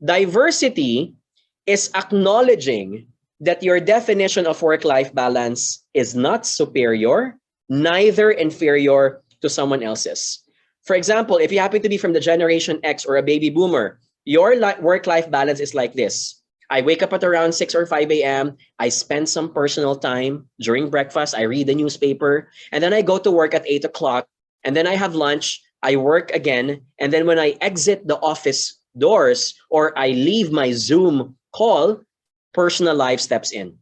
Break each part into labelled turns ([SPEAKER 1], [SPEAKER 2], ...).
[SPEAKER 1] Diversity is acknowledging that your definition of work-life balance is not superior, neither inferior to someone else's. For example, if you happen to be from the Generation X or a baby boomer, your work-life balance is like this. I wake up at around 6 or 5 a.m. I spend some personal time during breakfast. I read the newspaper. And then I go to work at 8 o'clock. And then I have lunch. I work again. And then when I exit the office doors or I leave my Zoom call, personal life steps in.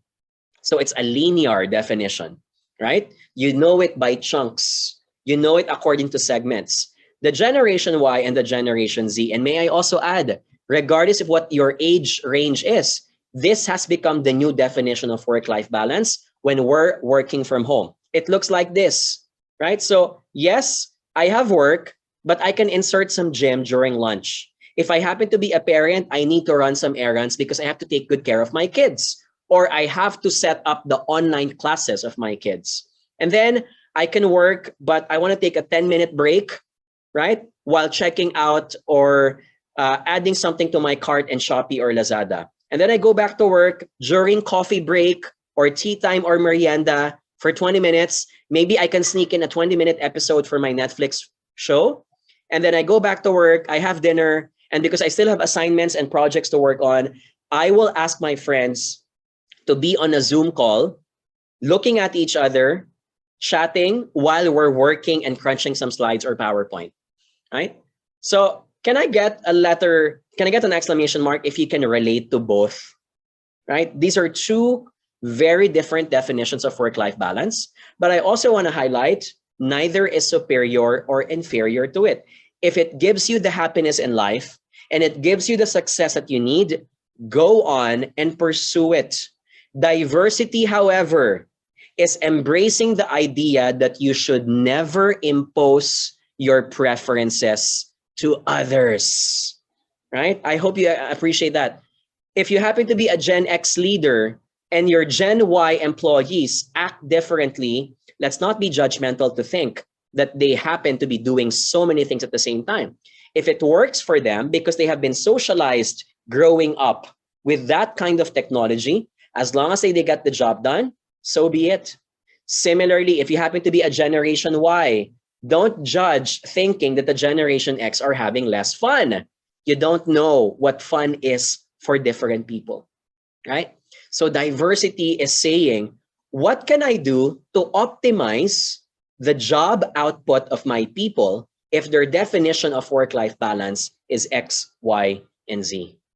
[SPEAKER 1] So it's a linear definition, right? You know it by chunks. You know it according to segments. The Generation Y and the Generation Z, and may I also add, regardless of what your age range is, this has become the new definition of work-life balance when we're working from home. It looks like this, right? So yes, I have work, but I can insert some gym during lunch. If I happen to be a parent, I need to run some errands because I have to take good care of my kids, or I have to set up the online classes of my kids. And then I can work, but I want to take a 10-minute break, right? While checking out or adding something to my cart in Shopee or Lazada. And then I go back to work during coffee break or tea time or merienda for 20 minutes. Maybe I can sneak in a 20-minute episode for my Netflix show. And then I go back to work, I have dinner, and because I still have assignments and projects to work on, I will ask my friends to be on a Zoom call, looking at each other, chatting while we're working and crunching some slides or PowerPoint, right? So can I get a letter, can I get an exclamation mark if you can relate to both, right? These are two very different definitions of work-life balance, but I also want to highlight neither is superior or inferior to it. If it gives you the happiness in life and it gives you the success that you need, go on and pursue it. Diversity, however, is embracing the idea that you should never impose your preferences to others, right? I hope you appreciate that. If you happen to be a Gen X leader and your Gen Y employees act differently, let's not be judgmental to think that they happen to be doing so many things at the same time. If it works for them because they have been socialized growing up with that kind of technology, as long as they get the job done, so be it. Similarly, if you happen to be a Generation Y, don't judge thinking that the Generation X are having less fun. You don't know what fun is for different people, right? So diversity is saying, what can I do to optimize the job output of my people if their definition of work-life balance is X, Y, and Z?